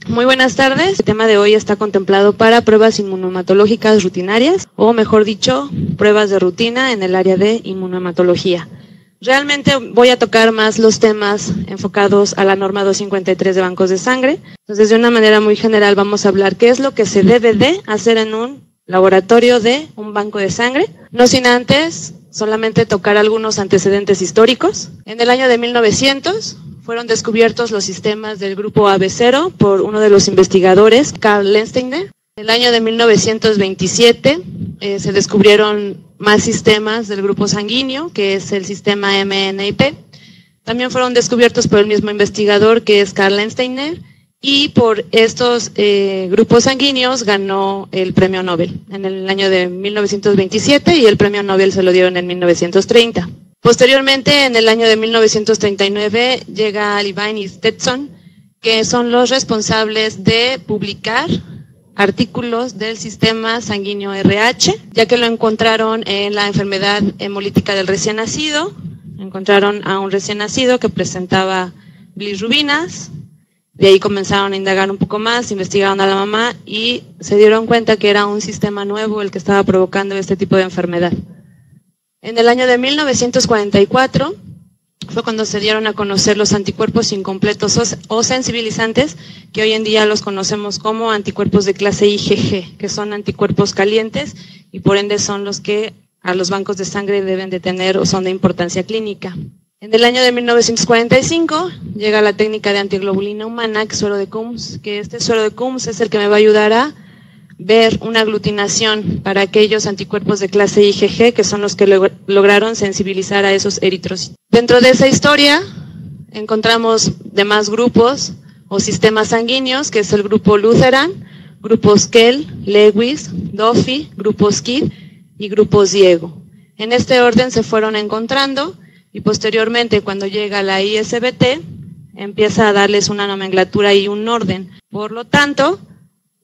Muy buenas tardes. El tema de hoy está contemplado para pruebas inmunohematológicas rutinarias, o mejor dicho, pruebas de rutina en el área de inmunohematología. Realmente voy a tocar más los temas enfocados a la norma 253 de bancos de sangre. Entonces, de una manera muy general vamos a hablar qué es lo que se debe de hacer en un laboratorio de un banco de sangre, no sin antes solamente tocar algunos antecedentes históricos. En el año de 1900 fueron descubiertos los sistemas del grupo AB0 por uno de los investigadores, Karl Landsteiner. En el año de 1927 se descubrieron más sistemas del grupo sanguíneo, que es el sistema MNIP. También fueron descubiertos por el mismo investigador, que es Karl Landsteiner, y por estos grupos sanguíneos ganó el premio Nobel en el año de 1927 y el premio Nobel se lo dieron en 1930. Posteriormente, en el año de 1939, llega Levine y Stetson, que son los responsables de publicar artículos del sistema sanguíneo RH, ya que lo encontraron en la enfermedad hemolítica del recién nacido. Encontraron a un recién nacido que presentaba bilirrubinas. De ahí comenzaron a indagar un poco más, investigaron a la mamá y se dieron cuenta que era un sistema nuevo el que estaba provocando este tipo de enfermedad. En el año de 1944 fue cuando se dieron a conocer los anticuerpos incompletos o sensibilizantes, que hoy en día los conocemos como anticuerpos de clase IgG, que son anticuerpos calientes y por ende son los que a los bancos de sangre deben de tener o son de importancia clínica. En el año de 1945 llega la técnica de antiglobulina humana, que es suero de Coombs, que este suero de Coombs es el que me va a ayudar a ver una aglutinación para aquellos anticuerpos de clase IgG, que son los que lograron sensibilizar a esos eritrocitos. Dentro de esa historia encontramos demás grupos o sistemas sanguíneos, que es el grupo Lutheran, grupos Kell, Lewis, Duffy, grupos Kidd y grupos Diego. En este orden se fueron encontrando y posteriormente, cuando llega la ISBT, empieza a darles una nomenclatura y un orden. Por lo tanto,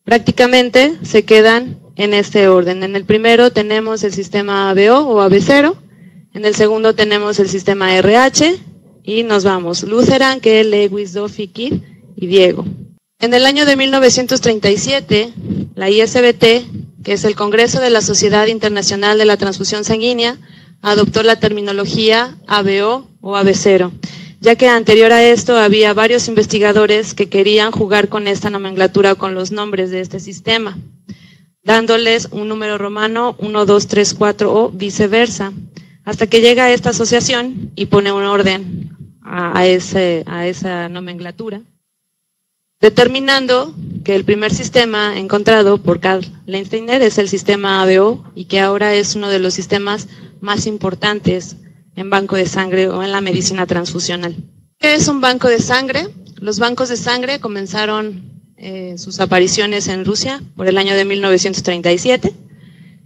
prácticamente se quedan en este orden. En el primero tenemos el sistema ABO o AB0, en el segundo tenemos el sistema RH y nos vamos Lutheran, Kell, Lewis, Duffy, Kidd y Diego. En el año de 1937, la ISBT, que es el Congreso de la Sociedad Internacional de la Transfusión Sanguínea, adoptó la terminología ABO o AB0, ya que anterior a esto había varios investigadores que querían jugar con esta nomenclatura o con los nombres de este sistema, dándoles un número romano 1, 2, 3, 4 o viceversa, hasta que llega esta asociación y pone un orden a esa nomenclatura, determinando que el primer sistema encontrado por Karl Landsteiner es el sistema ABO y que ahora es uno de los sistemas más importantes en banco de sangre o en la medicina transfusional. ¿Qué es un banco de sangre? Los bancos de sangre comenzaron sus apariciones en Rusia por el año de 1937.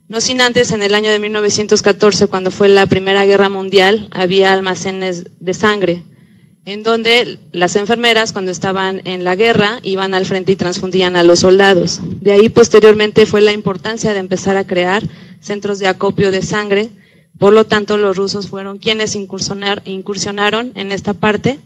No sin antes, en el año de 1914, cuando fue la Primera Guerra Mundial, había almacenes de sangre, en donde las enfermeras, cuando estaban en la guerra, iban al frente y transfundían a los soldados. De ahí, posteriormente, fue la importancia de empezar a crear centros de acopio de sangre. Por lo tanto, los rusos fueron quienes incursionaron en esta parte,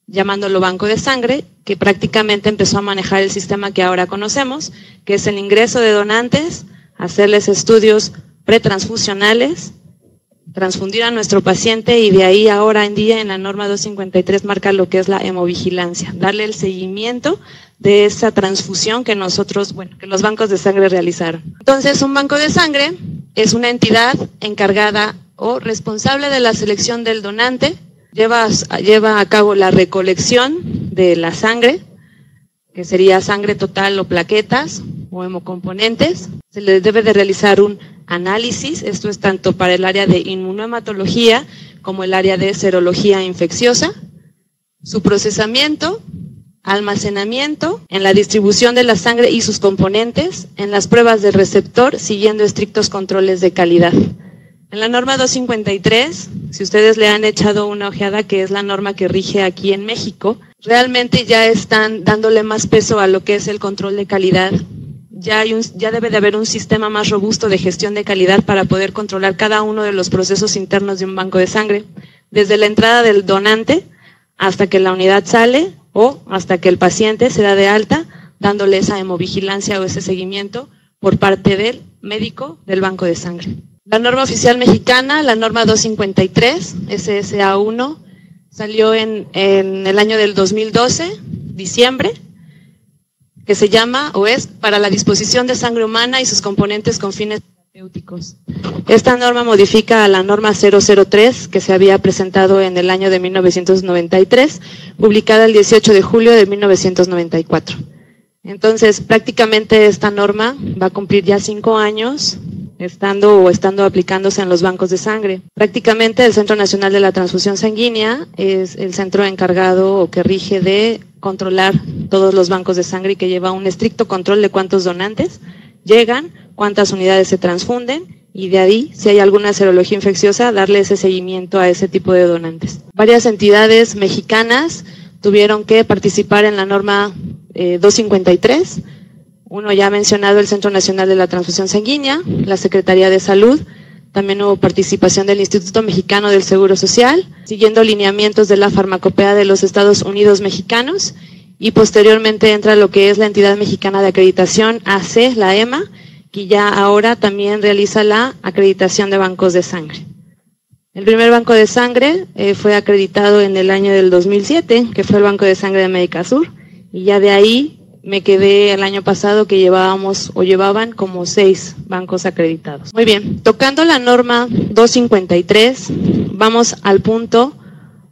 llamándolo banco de sangre, que prácticamente empezó a manejar el sistema que ahora conocemos, que es el ingreso de donantes, hacerles estudios pretransfusionales, transfundir a nuestro paciente y de ahí ahora en día en la norma 253 marca lo que es la hemovigilancia, darle el seguimiento de esa transfusión que que los bancos de sangre realizaron. Entonces, un banco de sangre es una entidad encargada o responsable de la selección del donante, lleva a cabo la recolección de la sangre, que sería sangre total o plaquetas o hemocomponentes. Se le debe de realizar un análisis, esto es tanto para el área de inmunohematología como el área de serología infecciosa, su procesamiento, almacenamiento, en la distribución de la sangre y sus componentes, en las pruebas del receptor, siguiendo estrictos controles de calidad. En la norma 253, si ustedes le han echado una ojeada, que es la norma que rige aquí en México, realmente ya están dándole más peso a lo que es el control de calidad. Ya debe de haber un sistema más robusto de gestión de calidad para poder controlar cada uno de los procesos internos de un banco de sangre, desde la entrada del donante hasta que la unidad sale o hasta que el paciente se da de alta, dándole esa hemovigilancia o ese seguimiento por parte del médico del banco de sangre. La norma oficial mexicana, la norma 253, SSA1, salió en el año del 2012, diciembre, que se llama o es para la disposición de sangre humana y sus componentes con fines terapéuticos. Esta norma modifica a la norma 003 que se había presentado en el año de 1993, publicada el 18 de julio de 1994. Entonces, prácticamente esta norma va a cumplir ya 5 años estando aplicándose en los bancos de sangre. Prácticamente el Centro Nacional de la Transfusión Sanguínea es el centro encargado o que rige de controlar todos los bancos de sangre y que lleva un estricto control de cuántos donantes llegan, cuántas unidades se transfunden y de ahí, si hay alguna serología infecciosa, darle ese seguimiento a ese tipo de donantes. Varias entidades mexicanas tuvieron que participar en la norma 253, uno ya mencionado el Centro Nacional de la Transfusión Sanguínea, la Secretaría de Salud, también hubo participación del Instituto Mexicano del Seguro Social, siguiendo lineamientos de la Farmacopea de los Estados Unidos Mexicanos, y posteriormente entra lo que es la Entidad Mexicana de Acreditación, AC, la EMA, que ya ahora también realiza la acreditación de bancos de sangre. El primer banco de sangre fue acreditado en el año del 2007, que fue el Banco de Sangre de América Sur, y ya de ahí me quedé el año pasado que llevaban como 6 bancos acreditados. Muy bien, tocando la norma 253, vamos al punto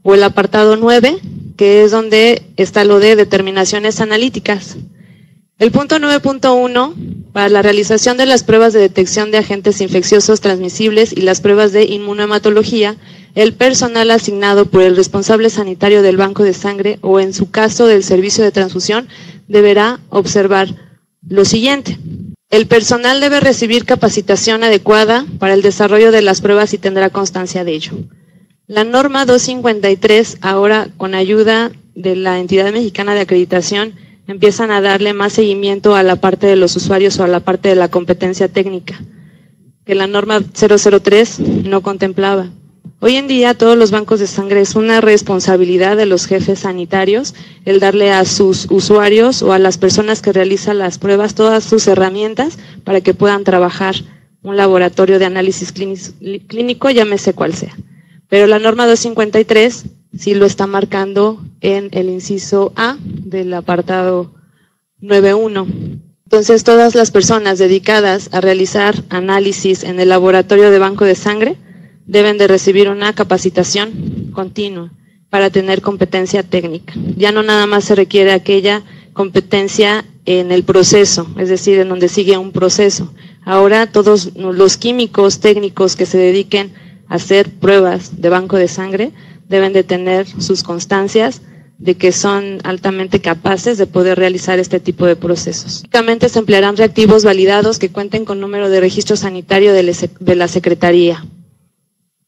o el apartado 9, que es donde está lo de determinaciones analíticas. El punto 9.1, para la realización de las pruebas de detección de agentes infecciosos transmisibles y las pruebas de inmunohematología, el personal asignado por el responsable sanitario del banco de sangre o en su caso del servicio de transfusión deberá observar lo siguiente. El personal debe recibir capacitación adecuada para el desarrollo de las pruebas y tendrá constancia de ello. La norma 253, ahora con ayuda de la Entidad Mexicana de Acreditación, empiezan a darle más seguimiento a la parte de los usuarios o a la parte de la competencia técnica, que la norma 003 no contemplaba. Hoy en día todos los bancos de sangre es una responsabilidad de los jefes sanitarios el darle a sus usuarios o a las personas que realizan las pruebas todas sus herramientas para que puedan trabajar un laboratorio de análisis clínico, llámese cual sea. Pero la norma 253 sí lo está marcando en el inciso A del apartado 9.1. Entonces todas las personas dedicadas a realizar análisis en el laboratorio de banco de sangre deben de recibir una capacitación continua para tener competencia técnica. Ya no nada más se requiere aquella competencia en el proceso, es decir, en donde sigue un proceso. Ahora todos los químicos técnicos que se dediquen a hacer pruebas de banco de sangre deben de tener sus constancias de que son altamente capaces de poder realizar este tipo de procesos. Únicamente se emplearán reactivos validados que cuenten con número de registro sanitario de la Secretaría.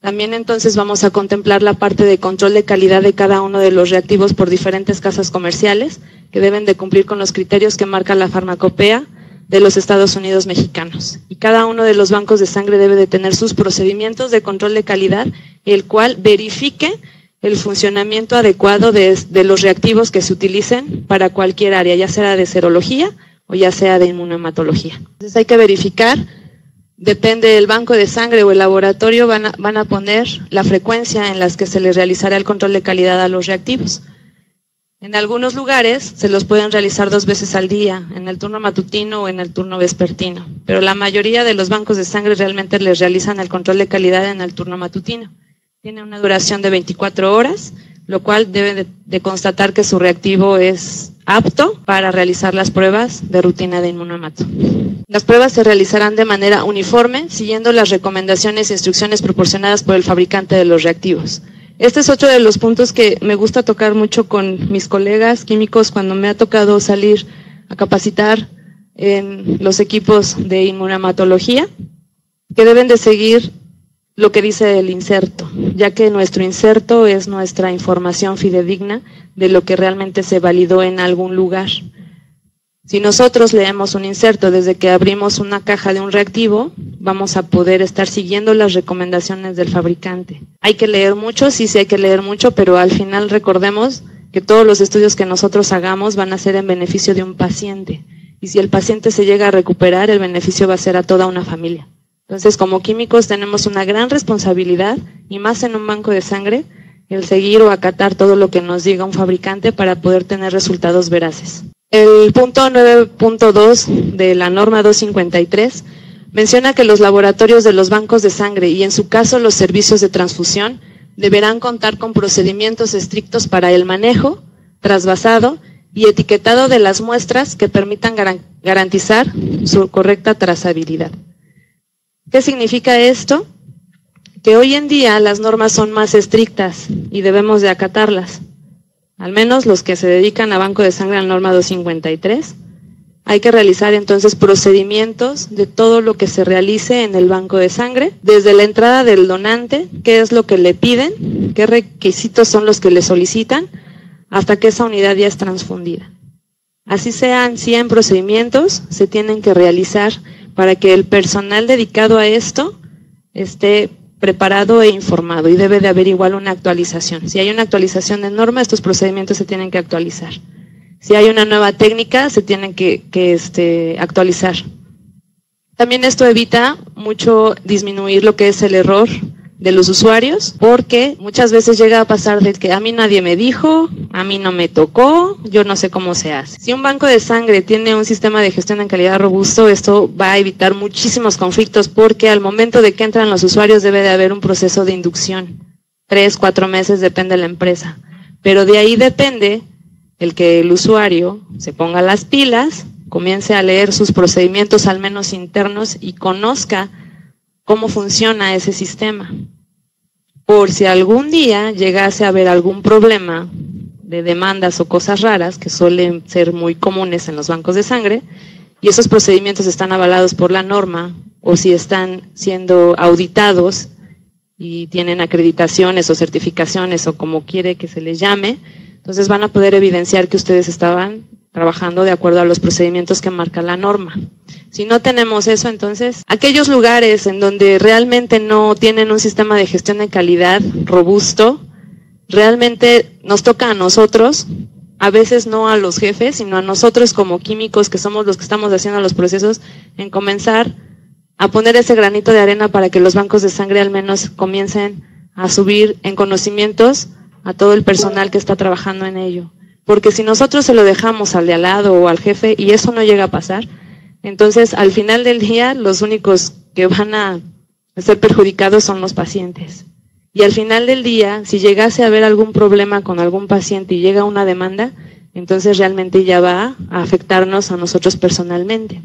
También entonces vamos a contemplar la parte de control de calidad de cada uno de los reactivos por diferentes casas comerciales que deben de cumplir con los criterios que marca la Farmacopea de los Estados Unidos Mexicanos. Y cada uno de los bancos de sangre debe de tener sus procedimientos de control de calidad, el cual verifique el funcionamiento adecuado de los reactivos que se utilicen para cualquier área, ya sea de serología o ya sea de inmunohematología. Entonces hay que verificar. Depende del banco de sangre o el laboratorio, van a poner la frecuencia en las que se les realizará el control de calidad a los reactivos. En algunos lugares se los pueden realizar 2 veces al día, en el turno matutino o en el turno vespertino, pero la mayoría de los bancos de sangre realmente les realizan el control de calidad en el turno matutino. Tiene una duración de 24 horas, lo cual debe de constatar que su reactivo es apto para realizar las pruebas de rutina de inmunohemato. Las pruebas se realizarán de manera uniforme, siguiendo las recomendaciones e instrucciones proporcionadas por el fabricante de los reactivos. Este es otro de los puntos que me gusta tocar mucho con mis colegas químicos cuando me ha tocado salir a capacitar en los equipos de inmunohematología, que deben de seguir lo que dice el inserto, ya que nuestro inserto es nuestra información fidedigna de lo que realmente se validó en algún lugar. Si nosotros leemos un inserto desde que abrimos una caja de un reactivo, vamos a poder estar siguiendo las recomendaciones del fabricante. Hay que leer mucho, sí hay que leer mucho, pero al final recordemos que todos los estudios que nosotros hagamos van a ser en beneficio de un paciente. Y si el paciente se llega a recuperar, el beneficio va a ser a toda una familia. Entonces, como químicos tenemos una gran responsabilidad, y más en un banco de sangre, el seguir o acatar todo lo que nos diga un fabricante para poder tener resultados veraces. El punto 9.2 de la norma 253 menciona que los laboratorios de los bancos de sangre y en su caso los servicios de transfusión deberán contar con procedimientos estrictos para el manejo, trasvasado y etiquetado de las muestras que permitan garantizar su correcta trazabilidad. ¿Qué significa esto? Que hoy en día las normas son más estrictas y debemos de acatarlas. Al menos los que se dedican a banco de sangre a la norma 253, hay que realizar entonces procedimientos de todo lo que se realice en el banco de sangre, desde la entrada del donante, qué es lo que le piden, qué requisitos son los que le solicitan, hasta que esa unidad ya es transfundida. Así sean 100 procedimientos, se tienen que realizar para que el personal dedicado a esto esté preparado e informado, y debe de haber igual una actualización. Si hay una actualización de norma, estos procedimientos se tienen que actualizar. Si hay una nueva técnica, se tienen que actualizar. También esto evita mucho disminuir lo que es el error de los usuarios, porque muchas veces llega a pasar de que a mí nadie me dijo, a mí no me tocó, yo no sé cómo se hace. Si un banco de sangre tiene un sistema de gestión en calidad robusto, esto va a evitar muchísimos conflictos, porque al momento de que entran los usuarios debe de haber un proceso de inducción. 3, 4 meses, depende de la empresa. Pero de ahí depende el que el usuario se ponga las pilas, comience a leer sus procedimientos al menos internos y conozca cómo funciona ese sistema. Por si algún día llegase a haber algún problema de demandas o cosas raras, que suelen ser muy comunes en los bancos de sangre, y esos procedimientos están avalados por la norma, o si están siendo auditados y tienen acreditaciones o certificaciones o como quiere que se les llame, entonces van a poder evidenciar que ustedes estaban trabajando de acuerdo a los procedimientos que marca la norma. Si no tenemos eso, entonces, aquellos lugares en donde realmente no tienen un sistema de gestión de calidad robusto, realmente nos toca a nosotros, a veces no a los jefes, sino a nosotros como químicos, que somos los que estamos haciendo los procesos, en comenzar a poner ese granito de arena para que los bancos de sangre al menos comiencen a subir en conocimientos a todo el personal que está trabajando en ello. Porque si nosotros se lo dejamos al de al lado o al jefe y eso no llega a pasar, entonces al final del día los únicos que van a ser perjudicados son los pacientes. Y al final del día, si llegase a haber algún problema con algún paciente y llega una demanda, entonces realmente ya va a afectarnos a nosotros personalmente.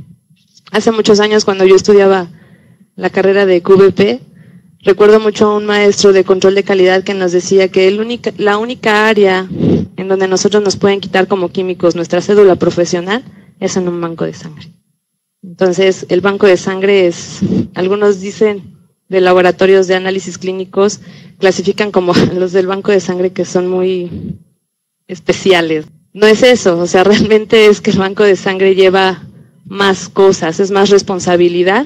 Hace muchos años, cuando yo estudiaba la carrera de QVP, recuerdo mucho a un maestro de control de calidad que nos decía que la única área en donde nosotros nos pueden quitar como químicos nuestra cédula profesional es en un banco de sangre. Entonces, el banco de sangre es, algunos dicen de laboratorios de análisis clínicos, clasifican como los del banco de sangre que son muy especiales. No es eso, o sea, realmente es que el banco de sangre lleva más cosas, es más responsabilidad.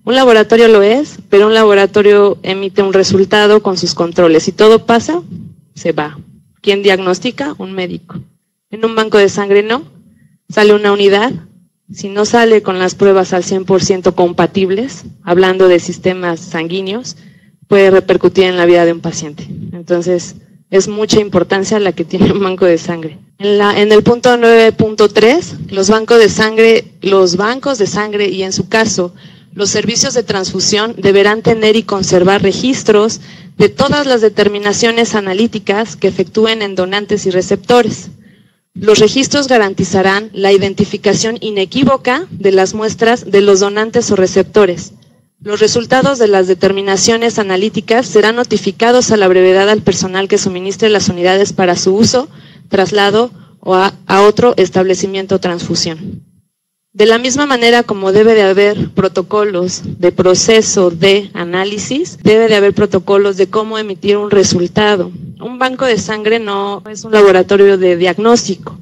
Un laboratorio lo es, pero un laboratorio emite un resultado con sus controles. Si todo pasa, se va. ¿Quién diagnostica? Un médico. En un banco de sangre no. Sale una unidad. Si no sale con las pruebas al 100% compatibles, hablando de sistemas sanguíneos, puede repercutir en la vida de un paciente. Entonces, es mucha importancia la que tiene un banco de sangre. En el punto 9.3, los bancos de sangre y en su caso, los servicios de transfusión deberán tener y conservar registros de todas las determinaciones analíticas que efectúen en donantes y receptores. Los registros garantizarán la identificación inequívoca de las muestras de los donantes o receptores. Los resultados de las determinaciones analíticas serán notificados a la brevedad al personal que suministre las unidades para su uso, traslado o a otro establecimiento o transfusión. De la misma manera como debe de haber protocolos de proceso de análisis, debe de haber protocolos de cómo emitir un resultado. Un banco de sangre no es un laboratorio de diagnóstico,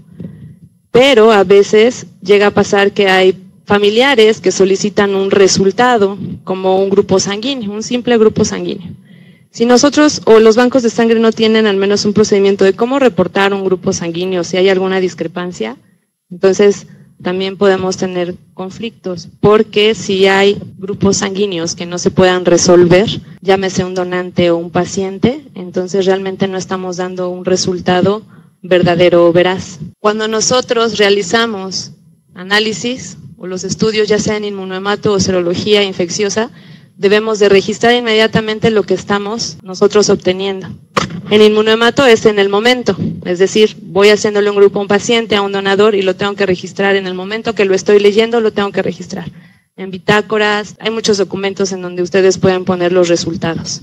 pero a veces llega a pasar que hay familiares que solicitan un resultado como un grupo sanguíneo, un simple grupo sanguíneo. Si nosotros o los bancos de sangre no tienen al menos un procedimiento de cómo reportar un grupo sanguíneo si hay alguna discrepancia, entonces también podemos tener conflictos, porque si hay grupos sanguíneos que no se puedan resolver, llámese un donante o un paciente, entonces realmente no estamos dando un resultado verdadero o veraz. Cuando nosotros realizamos análisis o los estudios, ya sea en inmunohemato o serología infecciosa, debemos de registrar inmediatamente lo que estamos nosotros obteniendo. En inmunohemato es en el momento, es decir, voy haciéndole un grupo a un paciente, a un donador, y lo tengo que registrar en el momento que lo estoy leyendo, lo tengo que registrar. En bitácoras, hay muchos documentos en donde ustedes pueden poner los resultados.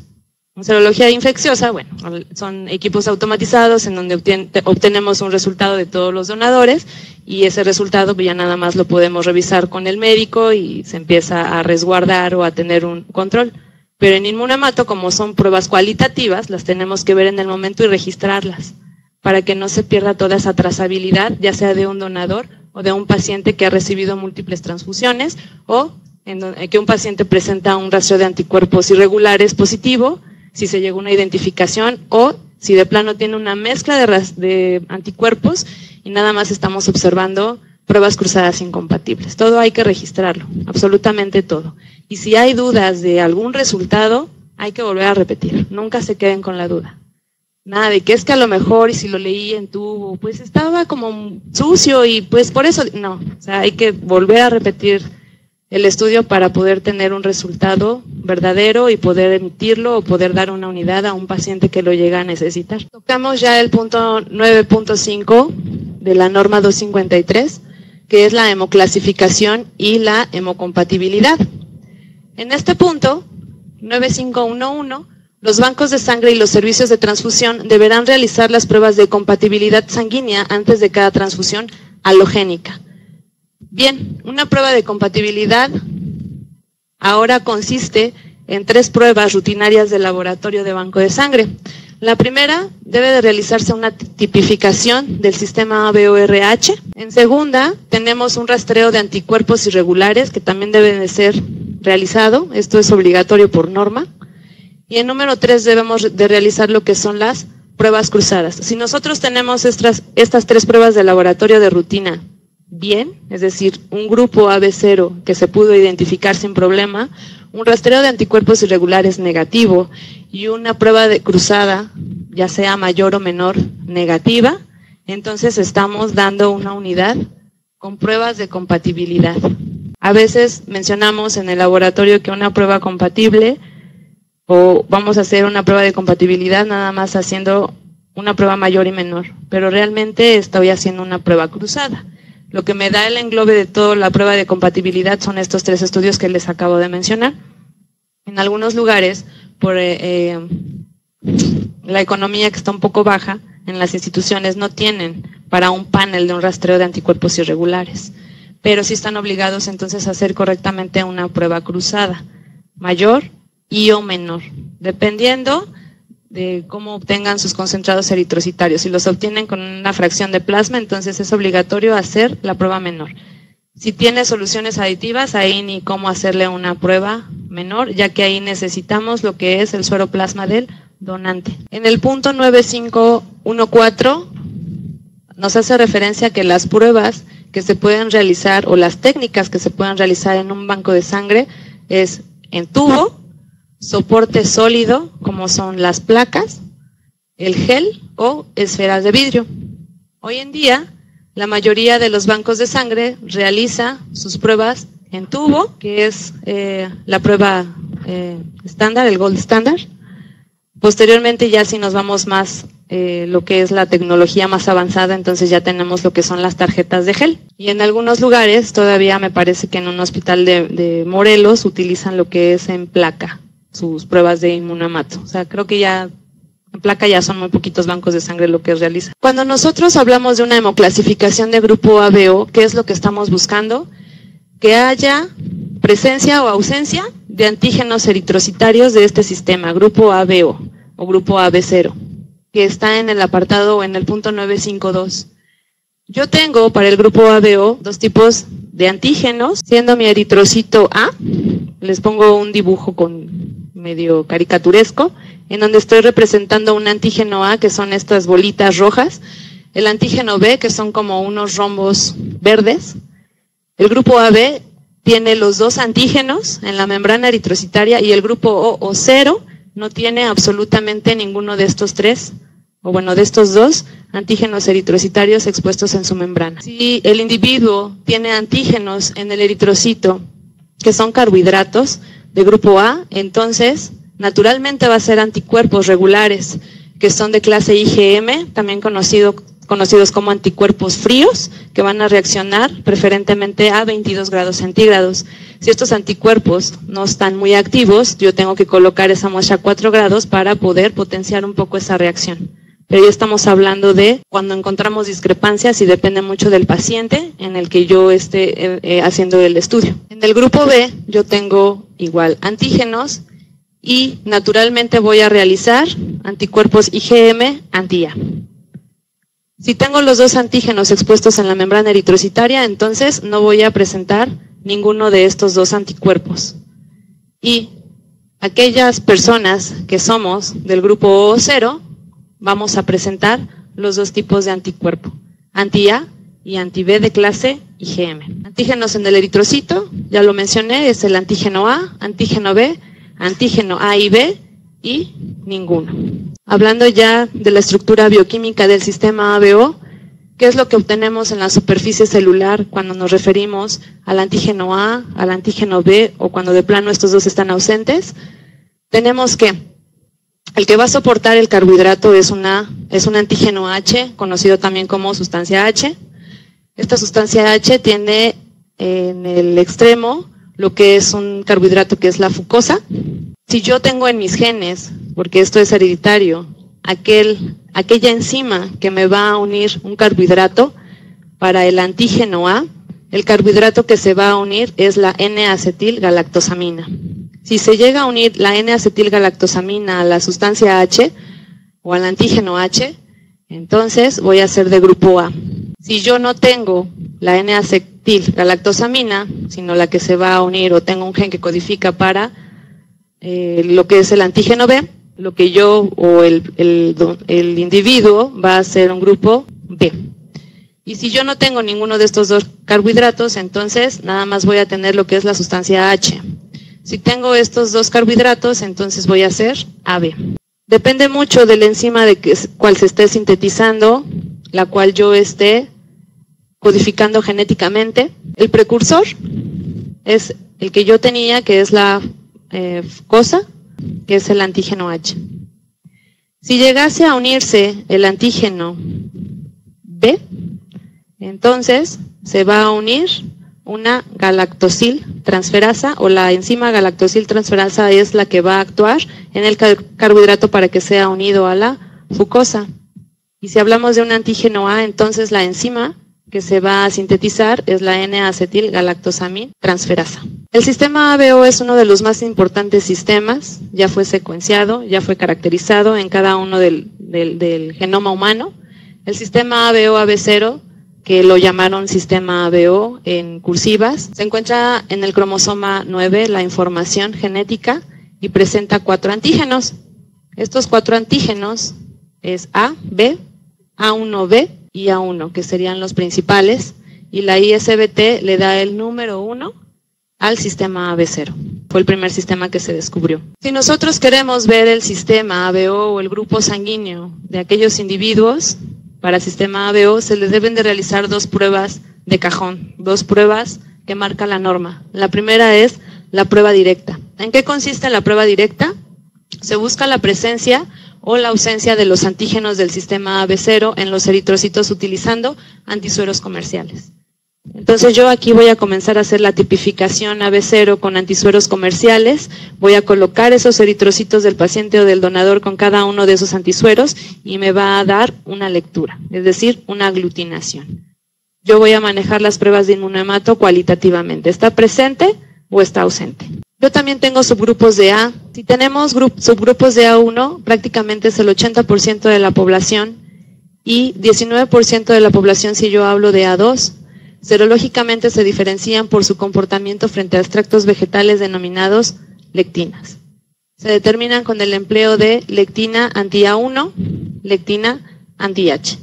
En serología infecciosa, bueno, son equipos automatizados en donde obtenemos un resultado de todos los donadores, y ese resultado ya nada más lo podemos revisar con el médico y se empieza a resguardar o a tener un control. Pero en inmunohemato, como son pruebas cualitativas, las tenemos que ver en el momento y registrarlas, para que no se pierda toda esa trazabilidad, ya sea de un donador o de un paciente que ha recibido múltiples transfusiones, o que un paciente presenta un rastreo de anticuerpos irregulares positivo, si se llegó a una identificación, o si de plano tiene una mezcla de anticuerpos y nada más estamos observando pruebas cruzadas incompatibles. Todo hay que registrarlo, absolutamente todo. Y si hay dudas de algún resultado, hay que volver a repetir. Nunca se queden con la duda. Nada de que es que a lo mejor, y si lo leí en tubo, pues estaba como sucio y pues por eso, no. O sea, hay que volver a repetir el estudio para poder tener un resultado verdadero y poder emitirlo o poder dar una unidad a un paciente que lo llega a necesitar. Tocamos ya el punto 9.5 de la norma 253, que es la hemoclasificación y la hemocompatibilidad. En este punto, 9511, los bancos de sangre y los servicios de transfusión deberán realizar las pruebas de compatibilidad sanguínea antes de cada transfusión halogénica. Bien, una prueba de compatibilidad ahora consiste en 3 pruebas rutinarias de laboratorio de banco de sangre. La primera, debe de realizarse una tipificación del sistema ABO-RH. En segunda, tenemos un rastreo de anticuerpos irregulares que también debe de ser realizado. Esto es obligatorio por norma. Y en número 3, debemos de realizar lo que son las pruebas cruzadas. Si nosotros tenemos estas 3 pruebas de laboratorio de rutina bien, es decir, un grupo AB0 que se pudo identificar sin problema, un rastreo de anticuerpos irregulares negativo y una prueba de cruzada, ya sea mayor o menor, negativa, entonces estamos dando una unidad con pruebas de compatibilidad. A veces mencionamos en el laboratorio que una prueba compatible, o vamos a hacer una prueba de compatibilidad nada más haciendo una prueba mayor y menor, pero realmente estoy haciendo una prueba cruzada. Lo que me da el englobe de toda la prueba de compatibilidad son estos 3 estudios que les acabo de mencionar. En algunos lugares, por la economía que está un poco baja, en las instituciones no tienen para un panel de un rastreo de anticuerpos irregulares, pero sí están obligados entonces a hacer correctamente una prueba cruzada, mayor y o menor, dependiendo de cómo obtengan sus concentrados eritrocitarios. Si los obtienen con una fracción de plasma, entonces es obligatorio hacer la prueba menor. Si tiene soluciones aditivas, ahí ni cómo hacerle una prueba menor, ya que ahí necesitamos lo que es el sueroplasma del donante. En el punto 9514 nos hace referencia a que las pruebas que se pueden realizar o las técnicas que se pueden realizar en un banco de sangre es en tubo, soporte sólido, como son las placas, el gel o esferas de vidrio. Hoy en día, la mayoría de los bancos de sangre realiza sus pruebas en tubo, que es la prueba estándar, el gold standard. Posteriormente, ya si nos vamos más lo que es la tecnología más avanzada, entonces ya tenemos lo que son las tarjetas de gel. Y en algunos lugares, todavía me parece que en un hospital de Morelos utilizan lo que es en placa, sus pruebas de inmunohemato. O sea, creo que ya en placa ya son muy poquitos bancos de sangre lo que realizan. Cuando nosotros hablamos de una hemoclasificación de grupo ABO, ¿qué es lo que estamos buscando? Que haya presencia o ausencia de antígenos eritrocitarios de este sistema, grupo ABO o grupo AB0, que está en el apartado o en el punto 952. Yo tengo para el grupo ABO 2 tipos de antígenos, siendo mi eritrocito A, les pongo un dibujo con medio caricaturesco, en donde estoy representando un antígeno A, que son estas bolitas rojas, el antígeno B, que son como unos rombos verdes. El grupo AB tiene los dos antígenos en la membrana eritrocitaria y el grupo O 0 no tiene absolutamente ninguno de estos tres, o bueno, de estos dos antígenos eritrocitarios expuestos en su membrana. Si el individuo tiene antígenos en el eritrocito, que son carbohidratos de grupo A, entonces naturalmente va a ser anticuerpos regulares, que son de clase IgM, también conocidos como anticuerpos fríos, que van a reaccionar preferentemente a 22 grados centígrados. Si estos anticuerpos no están muy activos, yo tengo que colocar esa muestra a 4 grados para poder potenciar un poco esa reacción. Pero ya estamos hablando de cuando encontramos discrepancias y depende mucho del paciente en el que yo esté haciendo el estudio. En el grupo B yo tengo igual antígenos y naturalmente voy a realizar anticuerpos IgM anti-A. Si tengo los dos antígenos expuestos en la membrana eritrocitaria, entonces no voy a presentar ninguno de estos dos anticuerpos. Y aquellas personas que somos del grupo O0, vamos a presentar los dos tipos de anticuerpo, anti-A y anti-B de clase IgM. Antígenos en el eritrocito, ya lo mencioné, es el antígeno A, antígeno B, antígeno A y B y ninguno. Hablando ya de la estructura bioquímica del sistema ABO, ¿qué es lo que obtenemos en la superficie celular cuando nos referimos al antígeno A, al antígeno B o cuando de plano estos dos están ausentes? Tenemos que el que va a soportar el carbohidrato es un antígeno H, conocido también como sustancia H. Esta sustancia H tiene en el extremo lo que es un carbohidrato que es la fucosa. Si yo tengo en mis genes, porque esto es hereditario, aquella enzima que me va a unir un carbohidrato para el antígeno A, el carbohidrato que se va a unir es la N-acetilgalactosamina. Si se llega a unir la N-acetilgalactosamina a la sustancia H o al antígeno H, entonces voy a ser de grupo A. Si yo no tengo la N-acetilgalactosamina, sino la que se va a unir o tengo un gen que codifica para lo que es el antígeno B, lo que yo o el individuo va a ser un grupo B. Y si yo no tengo ninguno de estos dos carbohidratos, entonces nada más voy a tener lo que es la sustancia H. Si tengo estos dos carbohidratos, entonces voy a ser AB. Depende mucho de la enzima de cuál se esté sintetizando, la cual yo esté codificando genéticamente. El precursor es el que yo tenía, que es la fucosa, que es el antígeno H. Si llegase a unirse el antígeno B, entonces se va a unir una galactosil transferasa, o la enzima galactosil transferasa es la que va a actuar en el carbohidrato para que sea unido a la fucosa. Y si hablamos de un antígeno A, entonces la enzima que se va a sintetizar es la N-acetilgalactosamina transferasa. El sistema ABO es uno de los más importantes sistemas, ya fue secuenciado, ya fue caracterizado en cada uno del genoma humano. El sistema ABO-AB0, que lo llamaron sistema ABO en cursivas, se encuentra en el cromosoma 9 la información genética y presenta 4 antígenos. Estos 4 antígenos es A, B, A1B y A1, que serían los principales, y la ISBT le da el número 1 al sistema AB0. Fue el primer sistema que se descubrió. Si nosotros queremos ver el sistema ABO o el grupo sanguíneo de aquellos individuos, para el sistema ABO se les deben de realizar 2 pruebas de cajón, 2 pruebas que marca la norma. La primera es la prueba directa. ¿En qué consiste la prueba directa? Se busca la presencia o la ausencia de los antígenos del sistema AB0 en los eritrocitos utilizando antisueros comerciales. Entonces yo aquí voy a comenzar a hacer la tipificación AB0 con antisueros comerciales, voy a colocar esos eritrocitos del paciente o del donador con cada uno de esos antisueros y me va a dar una lectura, es decir, una aglutinación. Yo voy a manejar las pruebas de inmunohemato cualitativamente, ¿está presente o está ausente? Yo también tengo subgrupos de A. Si tenemos subgrupos de A1, prácticamente es el 80% de la población y 19% de la población si yo hablo de A2. Serológicamente se diferencian por su comportamiento frente a extractos vegetales denominados lectinas. se determinan con el empleo de lectina anti-A1, lectina anti-H.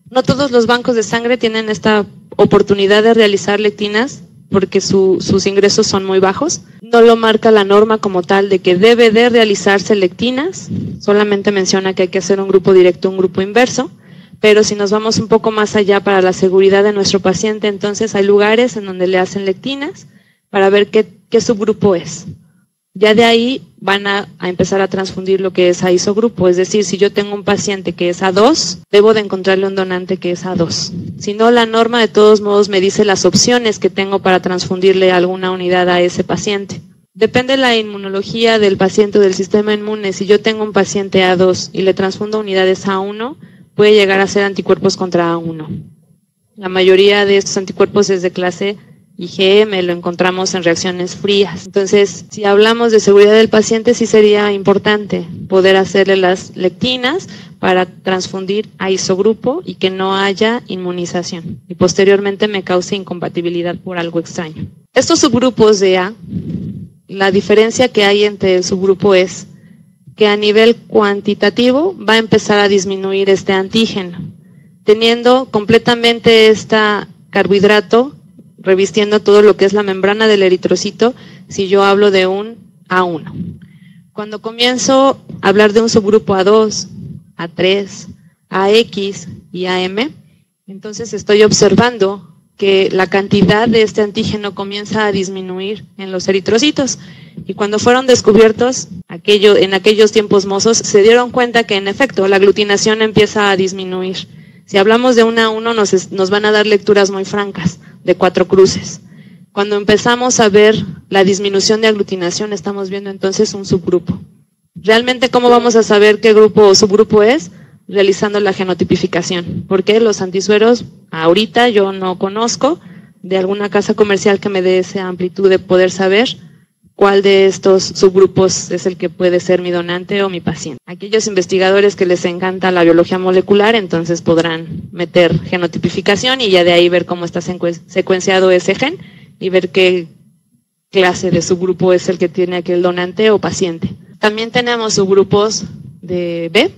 No todos los bancos de sangre tienen esta oportunidad de realizar lectinas porque sus ingresos son muy bajos. No lo marca la norma como tal de que debe de realizarse lectinas, solamente menciona que hay que hacer un grupo directo, un grupo inverso, pero si nos vamos un poco más allá para la seguridad de nuestro paciente, entonces hay lugares en donde le hacen lectinas para ver qué subgrupo es. Ya de ahí van a empezar a transfundir lo que es a isogrupo, es decir, si yo tengo un paciente que es A2, debo de encontrarle un donante que es A2. Si no, la norma de todos modos me dice las opciones que tengo para transfundirle alguna unidad a ese paciente. Depende de la inmunología del paciente o del sistema inmune. Si yo tengo un paciente A2 y le transfundo unidades A1, puede llegar a ser anticuerpos contra A1. La mayoría de estos anticuerpos es de clase IgM, lo encontramos en reacciones frías. Entonces, si hablamos de seguridad del paciente, sí sería importante poder hacerle las lectinas para transfundir a isogrupo y que no haya inmunización y posteriormente me cause incompatibilidad por algo extraño. Estos subgrupos de A, la diferencia que hay entre el subgrupo es que a nivel cuantitativo va a empezar a disminuir este antígeno, teniendo completamente este carbohidrato revistiendo todo lo que es la membrana del eritrocito, si yo hablo de un A1. Cuando comienzo a hablar de un subgrupo A2, A3, AX y AM, entonces estoy observando que la cantidad de este antígeno comienza a disminuir en los eritrocitos. Y cuando fueron descubiertos en aquellos tiempos mozos, se dieron cuenta que en efecto la aglutinación empieza a disminuir. Si hablamos de un A1 nos van a dar lecturas muy francas, de 4 cruces. Cuando empezamos a ver la disminución de aglutinación, estamos viendo entonces un subgrupo. ¿Realmente cómo vamos a saber qué grupo o subgrupo es? Realizando la genotipificación. Porque los antisueros, ahorita yo no conozco de alguna casa comercial que me dé esa amplitud de poder saber cuál de estos subgrupos es el que puede ser mi donante o mi paciente. Aquellos investigadores que les encanta la biología molecular, entonces podrán meter genotipificación y ya de ahí ver cómo está secuenciado ese gen y ver qué clase de subgrupo es el que tiene aquel donante o paciente. También tenemos subgrupos de B.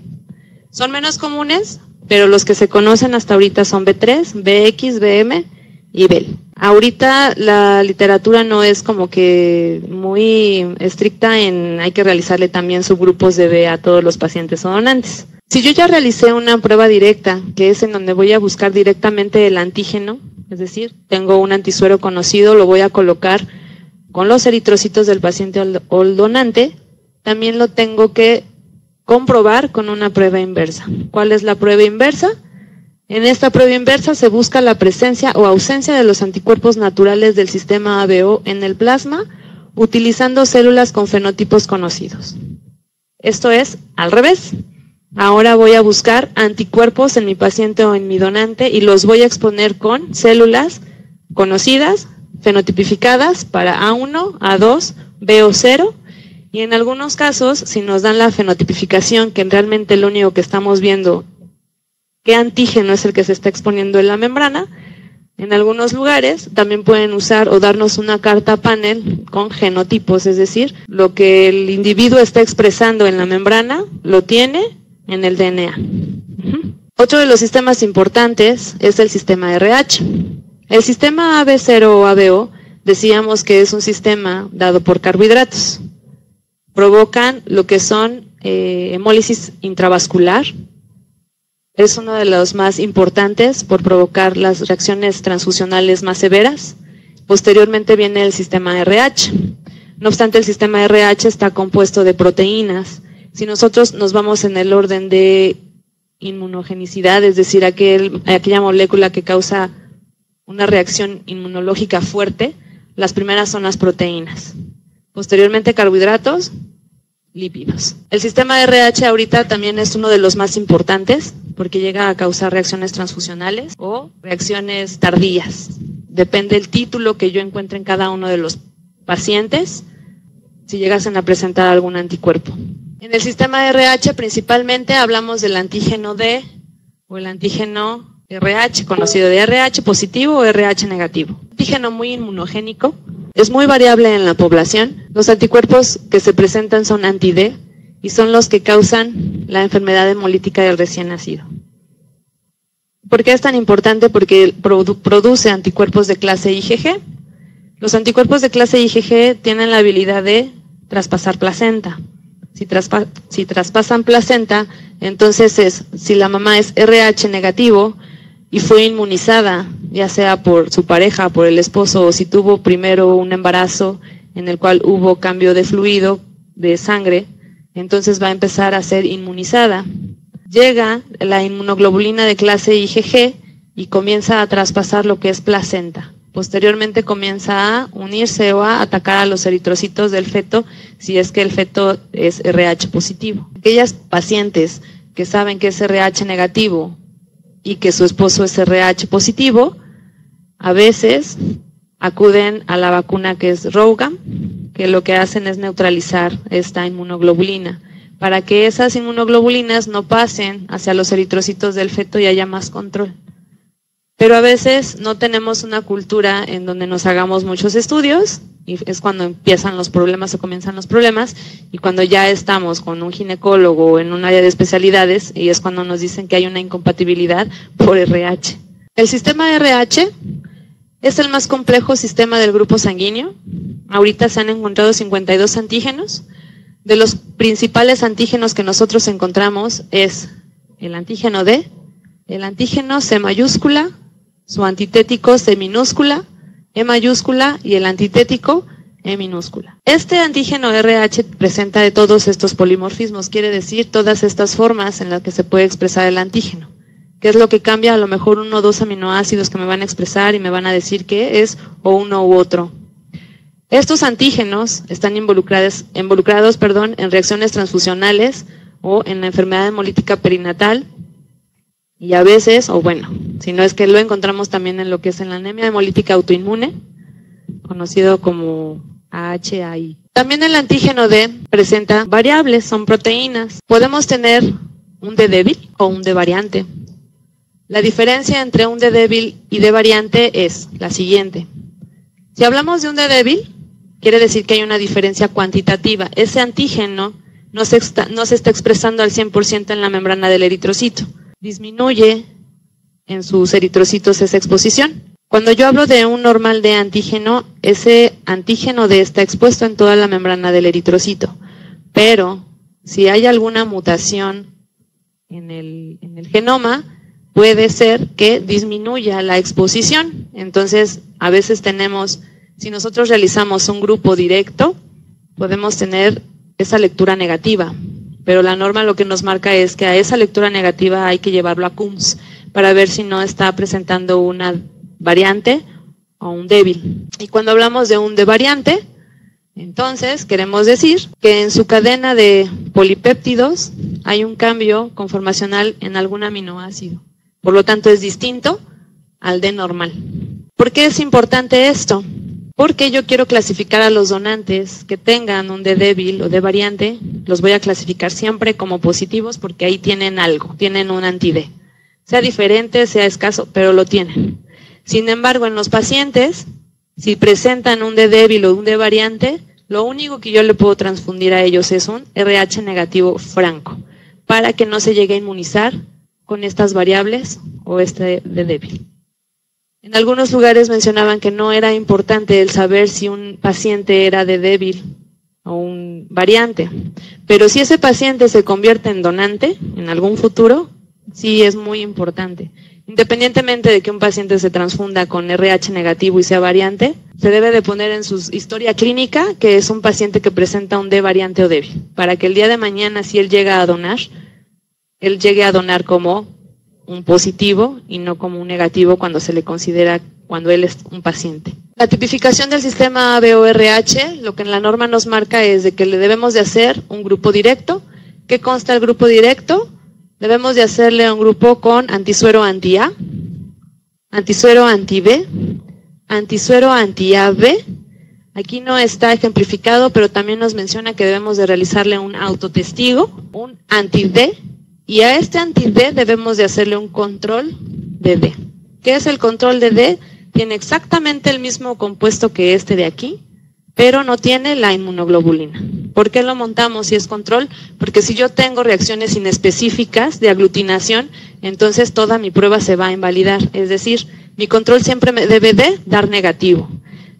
Son menos comunes, pero los que se conocen hasta ahorita son B3, BX, BM y BEL. Ahorita la literatura no es como que muy estricta en hay que realizarle también subgrupos de B a todos los pacientes o donantes. Si yo ya realicé una prueba directa, que es en donde voy a buscar directamente el antígeno, es decir, tengo un antisuero conocido, lo voy a colocar con los eritrocitos del paciente o el donante, también lo tengo que comprobar con una prueba inversa. ¿Cuál es la prueba inversa? En esta prueba inversa se busca la presencia o ausencia de los anticuerpos naturales del sistema ABO en el plasma, utilizando células con fenotipos conocidos. Esto es al revés. Ahora voy a buscar anticuerpos en mi paciente o en mi donante y los voy a exponer con células conocidas, fenotipificadas para A1, A2, BO0, y en algunos casos, si nos dan la fenotipificación, que realmente lo único que estamos viendo qué antígeno es el que se está exponiendo en la membrana, en algunos lugares también pueden usar o darnos una carta panel con genotipos, es decir, lo que el individuo está expresando en la membrana lo tiene en el DNA. Otro de los sistemas importantes es el sistema RH. El sistema AB0 o ABO decíamos que es un sistema dado por carbohidratos. Provocan lo que son hemólisis intravascular. Es uno de los más importantes por provocar las reacciones transfusionales más severas. Posteriormente viene el sistema RH. No obstante, el sistema RH está compuesto de proteínas. Si nosotros nos vamos en el orden de inmunogenicidad, es decir, aquella molécula que causa una reacción inmunológica fuerte, las primeras son las proteínas. Posteriormente carbohidratos, lípidos. El sistema RH ahorita también es uno de los más importantes porque llega a causar reacciones transfusionales o reacciones tardías. Depende del título que yo encuentre en cada uno de los pacientes si llegasen a presentar algún anticuerpo. En el sistema RH principalmente hablamos del antígeno D o el antígeno RH, conocido de RH positivo o RH negativo. Antígeno muy inmunogénico, es muy variable en la población. Los anticuerpos que se presentan son anti-D y son los que causan la enfermedad hemolítica del recién nacido. ¿Por qué es tan importante? Porque produce anticuerpos de clase IgG. Los anticuerpos de clase IgG tienen la habilidad de traspasar placenta. Si traspasan placenta, entonces si la mamá es RH negativo y fue inmunizada, ya sea por su pareja, por el esposo, o si tuvo primero un embarazo en el cual hubo cambio de fluido, de sangre, entonces va a empezar a ser inmunizada. Llega la inmunoglobulina de clase IgG y comienza a traspasar lo que es placenta. Posteriormente comienza a unirse o a atacar a los eritrocitos del feto si es que el feto es RH positivo. Aquellas pacientes que saben que es RH negativo y que su esposo es RH positivo, a veces acuden a la vacuna que es Rouga, que lo que hacen es neutralizar esta inmunoglobulina, para que esas inmunoglobulinas no pasen hacia los eritrocitos del feto y haya más control. Pero a veces no tenemos una cultura en donde nos hagamos muchos estudios, y es cuando empiezan los problemas o comienzan los problemas, y cuando ya estamos con un ginecólogo en un área de especialidades, y es cuando nos dicen que hay una incompatibilidad por RH. El sistema RH es el más complejo sistema del grupo sanguíneo. Ahorita se han encontrado 52 antígenos. De los principales antígenos que nosotros encontramos es el antígeno D, el antígeno C mayúscula, su antitético C minúscula, E mayúscula y el antitético E minúscula. Este antígeno RH presenta de todos estos polimorfismos, quiere decir todas estas formas en las que se puede expresar el antígeno. ¿Qué es lo que cambia? A lo mejor 1 o 2 aminoácidos que me van a expresar y me van a decir que es o uno u otro. Estos antígenos están involucrados en reacciones transfusionales o en la enfermedad hemolítica perinatal. Y a veces, o bueno, si no es que lo encontramos también en lo que es en la anemia hemolítica autoinmune, conocido como AHAI. También el antígeno D presenta variables, son proteínas. Podemos tener un D débil o un D variante. La diferencia entre un D débil y D variante es la siguiente. Si hablamos de un D débil, quiere decir que hay una diferencia cuantitativa. Ese antígeno no se está expresando al 100% en la membrana del eritrocito. Disminuye en sus eritrocitos esa exposición. Cuando yo hablo de un normal de antígeno, ese antígeno D está expuesto en toda la membrana del eritrocito. Pero si hay alguna mutación en el genoma, puede ser que disminuya la exposición. Entonces, a veces tenemos, si nosotros realizamos un grupo directo, podemos tener esa lectura negativa. Pero la norma lo que nos marca es que a esa lectura negativa hay que llevarlo a CUMS para ver si no está presentando una variante o un débil. Y cuando hablamos de un D variante, entonces queremos decir que en su cadena de polipéptidos hay un cambio conformacional en algún aminoácido. Por lo tanto es distinto al D normal. ¿Por qué es importante esto? Porque yo quiero clasificar a los donantes que tengan un D débil o D variante, los voy a clasificar siempre como positivos porque ahí tienen algo, tienen un anti-D. Sea diferente, sea escaso, pero lo tienen. Sin embargo, en los pacientes, si presentan un D débil o un D variante, lo único que yo le puedo transfundir a ellos es un RH negativo franco, para que no se llegue a inmunizar con estas variables o este D débil. En algunos lugares mencionaban que no era importante el saber si un paciente era D débil o un variante, pero si ese paciente se convierte en donante en algún futuro, sí es muy importante. Independientemente de que un paciente se transfunda con RH negativo y sea variante, se debe de poner en su historia clínica que es un paciente que presenta un D variante o débil, para que el día de mañana, si él llega a donar, él llegue a donar como un positivo y no como un negativo cuando se le considera cuando él es un paciente. La tipificación del sistema ABO-RH, lo que en la norma nos marca es de que le debemos de hacer un grupo directo. ¿Qué consta el grupo directo? Debemos de hacerle un grupo con antisuero anti-A, antisuero anti-B, antisuero anti-AB. Aquí no está ejemplificado, pero también nos menciona que debemos de realizarle un autotestigo, un anti-D, y a este anti-D debemos de hacerle un control de D. ¿Qué es el control de D? tiene exactamente el mismo compuesto que este de aquí, pero no tiene la inmunoglobulina. ¿Por qué lo montamos si es control? Porque si yo tengo reacciones inespecíficas de aglutinación, entonces toda mi prueba se va a invalidar. Es decir, mi control siempre me debe de dar negativo.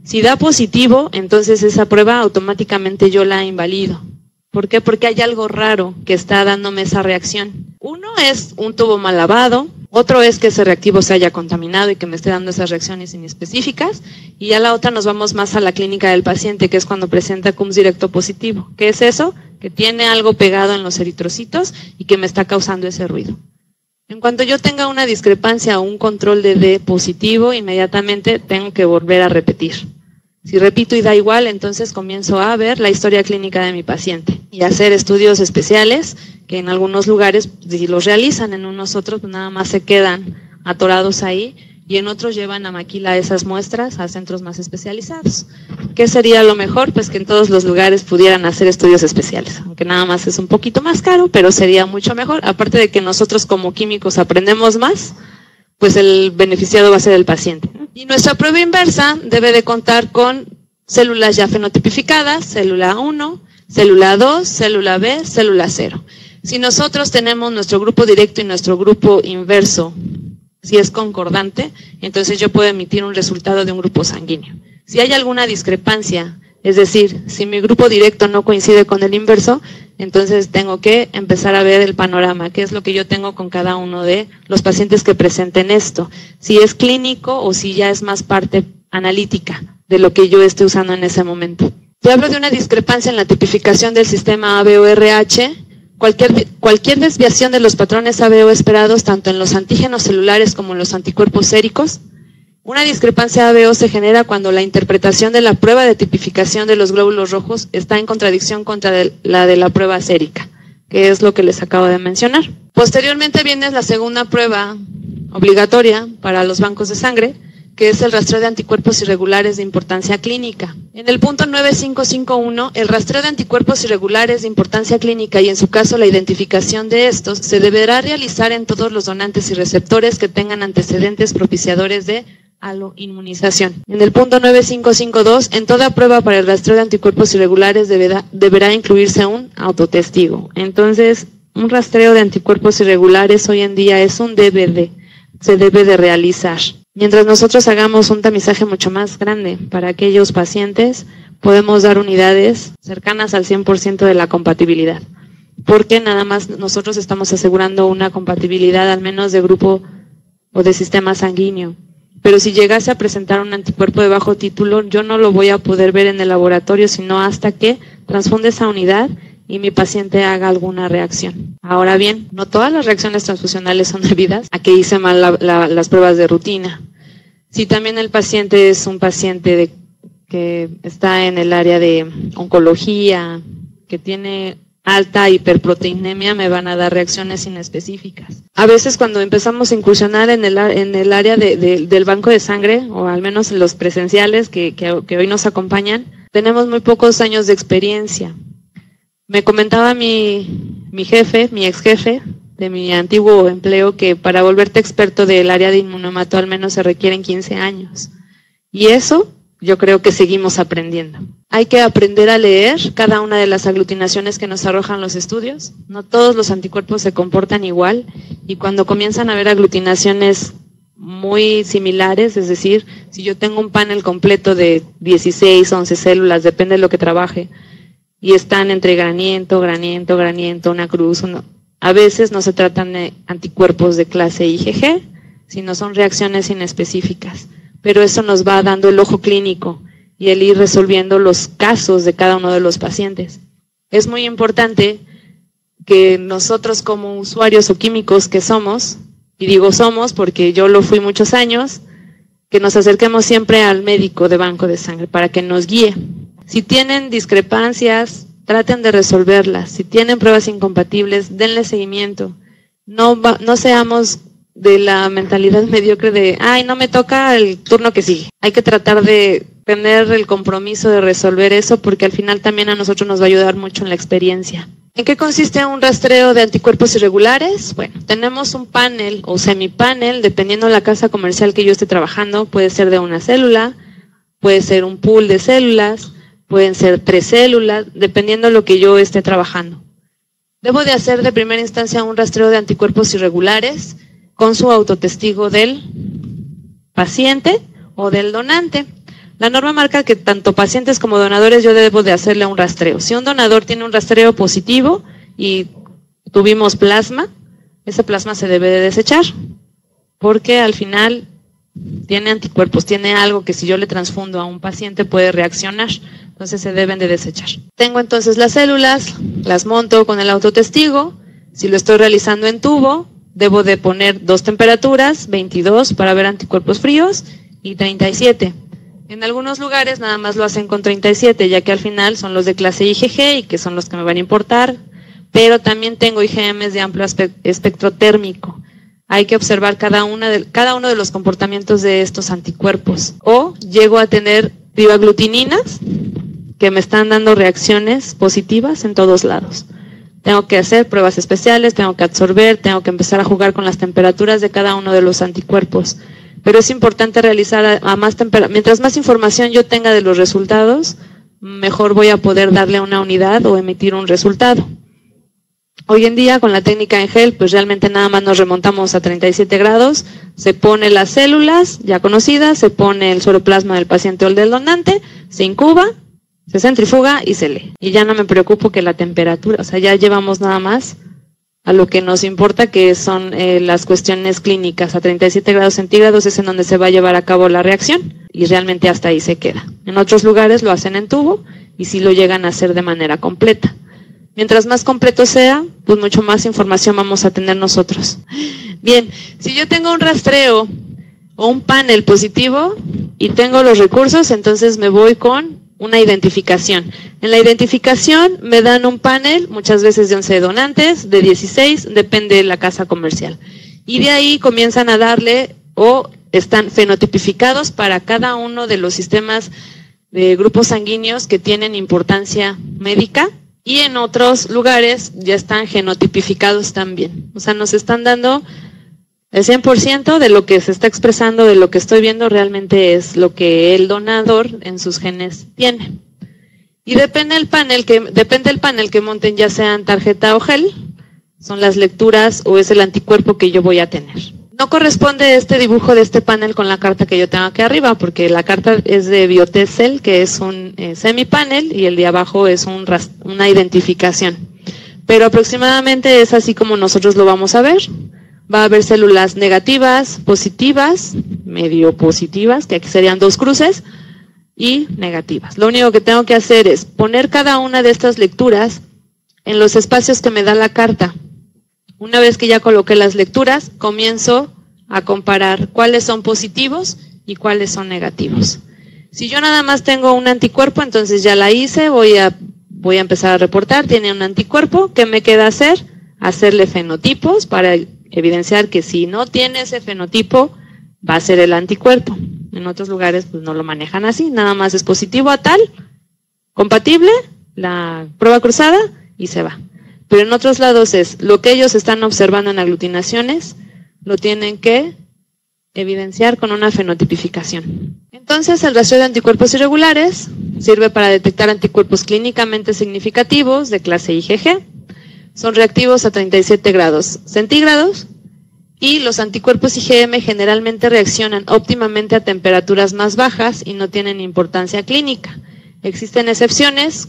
Si da positivo, entonces esa prueba automáticamente yo la invalido. ¿Por qué? Porque hay algo raro que está dándome esa reacción. Uno es un tubo mal lavado, otro es que ese reactivo se haya contaminado y que me esté dando esas reacciones inespecíficas, y ya la otra nos vamos más a la clínica del paciente, que es cuando presenta CUMS directo positivo. ¿Qué es eso? Que tiene algo pegado en los eritrocitos y que me está causando ese ruido. En cuanto yo tenga una discrepancia o un control de D positivo, inmediatamente tengo que volver a repetir. Si repito y da igual, entonces comienzo a ver la historia clínica de mi paciente y hacer estudios especiales que en algunos lugares, si los realizan, en unos otros pues nada más se quedan atorados ahí, y en otros llevan a maquila esas muestras a centros más especializados. ¿Qué sería lo mejor? Pues que en todos los lugares pudieran hacer estudios especiales, aunque nada más es un poquito más caro, pero sería mucho mejor. Aparte de que nosotros como químicos aprendemos más, pues el beneficiado va a ser el paciente. Y nuestra prueba inversa debe de contar con células ya fenotipificadas, célula 1, célula 2, célula B, célula 0. Si nosotros tenemos nuestro grupo directo y nuestro grupo inverso, si es concordante, entonces yo puedo emitir un resultado de un grupo sanguíneo. Si hay alguna discrepancia, es decir, si mi grupo directo no coincide con el inverso, entonces tengo que empezar a ver el panorama, qué es lo que yo tengo con cada uno de los pacientes que presenten esto, si es clínico o si ya es más parte analítica de lo que yo esté usando en ese momento. Si hablo de una discrepancia en la tipificación del sistema ABO-RH, cualquier desviación de los patrones ABO esperados, tanto en los antígenos celulares como en los anticuerpos séricos, una discrepancia ABO se genera cuando la interpretación de la prueba de tipificación de los glóbulos rojos está en contradicción contra la de la prueba sérica, que es lo que les acabo de mencionar. Posteriormente viene la segunda prueba obligatoria para los bancos de sangre, que es el rastreo de anticuerpos irregulares de importancia clínica. En el punto 9551, el rastreo de anticuerpos irregulares de importancia clínica y en su caso la identificación de estos se deberá realizar en todos los donantes y receptores que tengan antecedentes propiciadores de aloinmunización. En el punto 9552, en toda prueba para el rastreo de anticuerpos irregulares deberá incluirse un autotestigo. Entonces, un rastreo de anticuerpos irregulares hoy en día es un DVD, se debe de realizar. Mientras nosotros hagamos un tamizaje mucho más grande para aquellos pacientes, podemos dar unidades cercanas al 100% de la compatibilidad, porque nada más nosotros estamos asegurando una compatibilidad al menos de grupo o de sistema sanguíneo. Pero si llegase a presentar un anticuerpo de bajo título, yo no lo voy a poder ver en el laboratorio, sino hasta que transfunde esa unidad y mi paciente haga alguna reacción. Ahora bien, no todas las reacciones transfusionales son debidas a que hice mal las pruebas de rutina. Si también el paciente es un paciente que está en el área de oncología, que tiene alta hiperproteinemia, me van a dar reacciones inespecíficas. A veces cuando empezamos a incursionar en el área del banco de sangre, o al menos los presenciales que hoy nos acompañan, tenemos muy pocos años de experiencia. Me comentaba mi jefe, mi ex jefe de mi antiguo empleo, que para volverte experto del área de inmunohemato al menos se requieren 15 años. Y eso yo creo que seguimos aprendiendo. Hay que aprender a leer cada una de las aglutinaciones que nos arrojan los estudios. No todos los anticuerpos se comportan igual, y cuando comienzan a haber aglutinaciones muy similares, es decir, si yo tengo un panel completo de 16, 11 células, depende de lo que trabaje, y están entre graniento, una cruz, a veces no se tratan de anticuerpos de clase IgG, sino son reacciones inespecíficas. Pero eso nos va dando el ojo clínico y el ir resolviendo los casos de cada uno de los pacientes. Es muy importante que nosotros como usuarios o químicos que somos, y digo somos porque yo lo fui muchos años, que nos acerquemos siempre al médico de banco de sangre para que nos guíe. Si tienen discrepancias, traten de resolverlas. Si tienen pruebas incompatibles, denle seguimiento. No seamos de la mentalidad mediocre de, ay, no me toca el turno que sigue. Hay que tratar de tener el compromiso de resolver eso, porque al final también a nosotros nos va a ayudar mucho en la experiencia. ¿En qué consiste un rastreo de anticuerpos irregulares? Bueno, tenemos un panel o semipanel, dependiendo de la casa comercial que yo esté trabajando, puede ser de una célula, puede ser un pool de células, pueden ser 3 células, dependiendo de lo que yo esté trabajando. Debo de hacer de primera instancia un rastreo de anticuerpos irregulares con su autotestigo del paciente o del donante. La norma marca que tanto pacientes como donadores yo debo de hacerle un rastreo. Si un donador tiene un rastreo positivo y tuvimos plasma, ese plasma se debe de desechar, porque al final tiene anticuerpos, tiene algo que si yo le transfundo a un paciente puede reaccionar, entonces se deben de desechar. Tengo entonces las células, las monto con el autotestigo. Si lo estoy realizando en tubo, debo de poner 2 temperaturas, 22 para ver anticuerpos fríos y 37. En algunos lugares nada más lo hacen con 37, ya que al final son los de clase IgG y que son los que me van a importar, pero también tengo IgMs de amplio espectro térmico. Hay que observar cada uno de los comportamientos de estos anticuerpos. O llego a tener riboaglutininas que me están dando reacciones positivas en todos lados. Tengo que hacer pruebas especiales, tengo que absorber, tengo que empezar a jugar con las temperaturas de cada uno de los anticuerpos. Pero es importante realizar mientras más información yo tenga de los resultados, mejor voy a poder darle una unidad o emitir un resultado. Hoy en día con la técnica en gel, pues realmente nada más nos remontamos a 37 grados, se pone las células ya conocidas, se pone el sueroplasma del paciente o el del donante, se incuba, se centrifuga y se lee. Y ya no me preocupo que la temperatura, o sea, ya llevamos nada más a lo que nos importa, que son las cuestiones clínicas. A 37 grados centígrados es en donde se va a llevar a cabo la reacción y realmente hasta ahí se queda. En otros lugares lo hacen en tubo y sí lo llegan a hacer de manera completa. Mientras más completo sea, pues mucho más información vamos a tener nosotros. Bien, si yo tengo un rastreo o un panel positivo y tengo los recursos, entonces me voy con una identificación. En la identificación me dan un panel, muchas veces de 11 donantes, de 16, depende de la casa comercial. Y de ahí comienzan a darle o están fenotipificados para cada uno de los sistemas de grupos sanguíneos que tienen importancia médica. Y en otros lugares ya están genotipificados también. O sea, nos están dando el 100% de lo que se está expresando, de lo que estoy viendo, realmente es lo que el donador en sus genes tiene. Y depende del panel que monten, ya sean tarjeta o gel, son las lecturas o es el anticuerpo que yo voy a tener. No corresponde este dibujo de este panel con la carta que yo tengo aquí arriba, porque la carta es de Biotest-Cell, que es un semipanel, y el de abajo es una identificación. Pero aproximadamente es así como nosotros lo vamos a ver. Va a haber células negativas, positivas, medio positivas, que aquí serían 2 cruces, y negativas. Lo único que tengo que hacer es poner cada una de estas lecturas en los espacios que me da la carta. Una vez que ya coloqué las lecturas, comienzo a comparar cuáles son positivos y cuáles son negativos. Si yo nada más tengo un anticuerpo, entonces ya la hice, voy a empezar a reportar, tiene un anticuerpo, ¿qué me queda hacer? Hacerle fenotipos para evidenciar que si no tiene ese fenotipo, va a ser el anticuerpo. En otros lugares pues no lo manejan así, nada más es positivo a tal, compatible, la prueba cruzada y se va. Pero en otros lados es lo que ellos están observando en aglutinaciones, lo tienen que evidenciar con una fenotipificación. Entonces el rastreo de anticuerpos irregulares sirve para detectar anticuerpos clínicamente significativos de clase IgG. Son reactivos a 37 grados centígrados y los anticuerpos IgM generalmente reaccionan óptimamente a temperaturas más bajas y no tienen importancia clínica. Existen excepciones,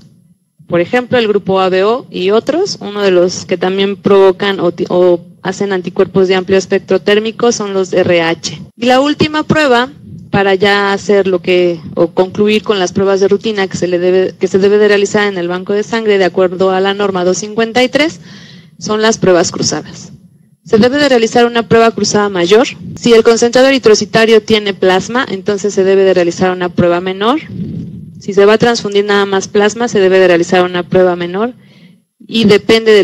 por ejemplo el grupo ABO y otros. Uno de los que también provocan o hacen anticuerpos de amplio espectro térmico son los RH. Y la última prueba, para ya hacer o concluir con las pruebas de rutina que se debe de realizar en el banco de sangre de acuerdo a la norma 253, son las pruebas cruzadas. Se debe de realizar una prueba cruzada mayor. Si el concentrado eritrocitario tiene plasma, entonces se debe de realizar una prueba menor. Si se va a transfundir nada más plasma, se debe de realizar una prueba menor. Y depende de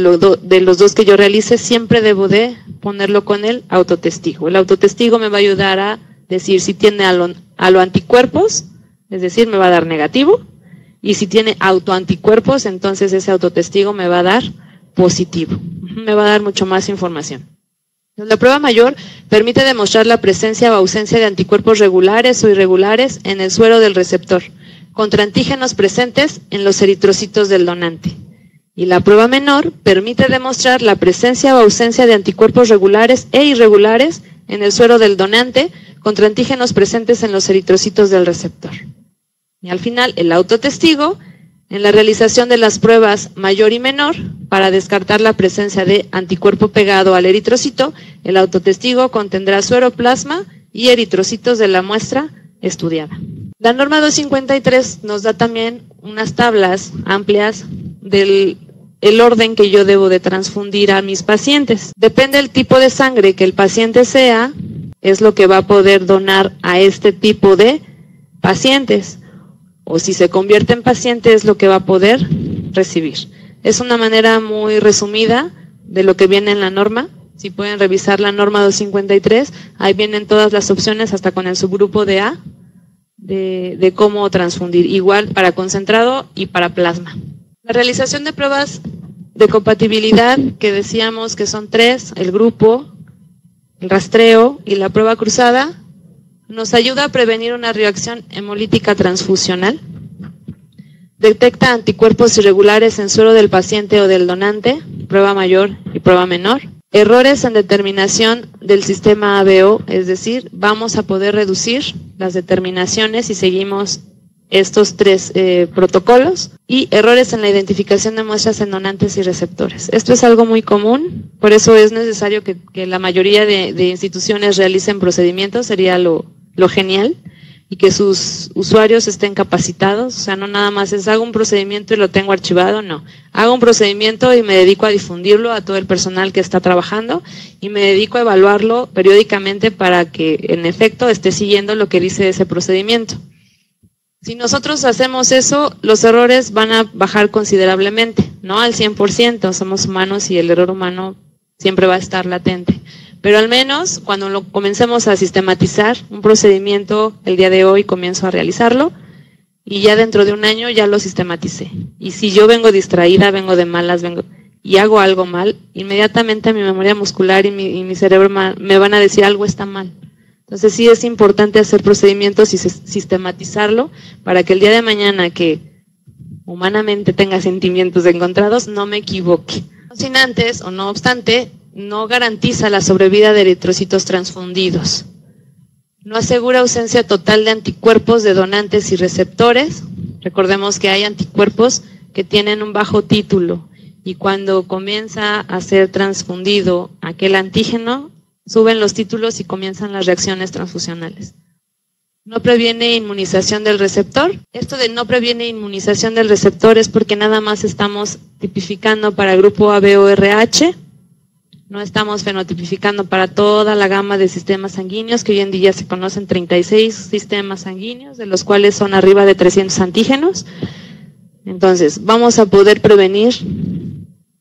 los dos que yo realice, siempre debo de ponerlo con el autotestigo. El autotestigo me va a ayudar a decir si tiene aloanticuerpos, es decir, me va a dar negativo, y si tiene autoanticuerpos, entonces ese autotestigo me va a dar positivo. Me va a dar mucho más información. La prueba mayor permite demostrar la presencia o ausencia de anticuerpos regulares o irregulares en el suero del receptor, contra antígenos presentes en los eritrocitos del donante. Y la prueba menor permite demostrar la presencia o ausencia de anticuerpos regulares e irregulares en el suero del donante, contra antígenos presentes en los eritrocitos del receptor. Y al final, el autotestigo, en la realización de las pruebas mayor y menor, para descartar la presencia de anticuerpo pegado al eritrocito, el autotestigo contendrá sueroplasma y eritrocitos de la muestra estudiada. La norma 253 nos da también unas tablas amplias del orden que yo debo de transfundir a mis pacientes. Depende del tipo de sangre que el paciente sea, es lo que va a poder donar a este tipo de pacientes. O si se convierte en paciente es lo que va a poder recibir. Es una manera muy resumida de lo que viene en la norma. Si pueden revisar la norma 253, ahí vienen todas las opciones hasta con el subgrupo de A de cómo transfundir, igual para concentrado y para plasma. La realización de pruebas de compatibilidad, que decíamos que son 3, el grupo, el rastreo y la prueba cruzada, nos ayuda a prevenir una reacción hemolítica transfusional. Detecta anticuerpos irregulares en suero del paciente o del donante, prueba mayor y prueba menor. Errores en determinación del sistema ABO, es decir, vamos a poder reducir las determinaciones si seguimos estos 3 protocolos. Y errores en la identificación de muestras en donantes y receptores. Esto es algo muy común, por eso es necesario que la mayoría de instituciones realicen procedimientos, sería lo genial, y que sus usuarios estén capacitados. O sea, no nada más es hago un procedimiento y lo tengo archivado, no. Hago un procedimiento y me dedico a difundirlo a todo el personal que está trabajando y me dedico a evaluarlo periódicamente para que en efecto esté siguiendo lo que dice ese procedimiento. Si nosotros hacemos eso, los errores van a bajar considerablemente, no al 100%, somos humanos y el error humano siempre va a estar latente. Pero al menos cuando lo comencemos a sistematizar un procedimiento el día de hoy comienzo a realizarlo y ya dentro de un año ya lo sistematicé. Y si yo vengo distraída, vengo de malas, y hago algo mal, inmediatamente mi memoria muscular y mi cerebro me van a decir algo está mal. Entonces sí es importante hacer procedimientos y sistematizarlo para que el día de mañana que humanamente tenga sentimientos encontrados no me equivoque. No sin antes o no obstante, no garantiza la sobrevida de eritrocitos transfundidos. No asegura ausencia total de anticuerpos de donantes y receptores. Recordemos que hay anticuerpos que tienen un bajo título y cuando comienza a ser transfundido aquel antígeno, suben los títulos y comienzan las reacciones transfusionales. No previene inmunización del receptor. Esto de no previene inmunización del receptor es porque nada más estamos tipificando para el grupo ABO-RH. No estamos fenotipificando para toda la gama de sistemas sanguíneos, que hoy en día se conocen 36 sistemas sanguíneos, de los cuales son arriba de 300 antígenos. Entonces, vamos a poder prevenir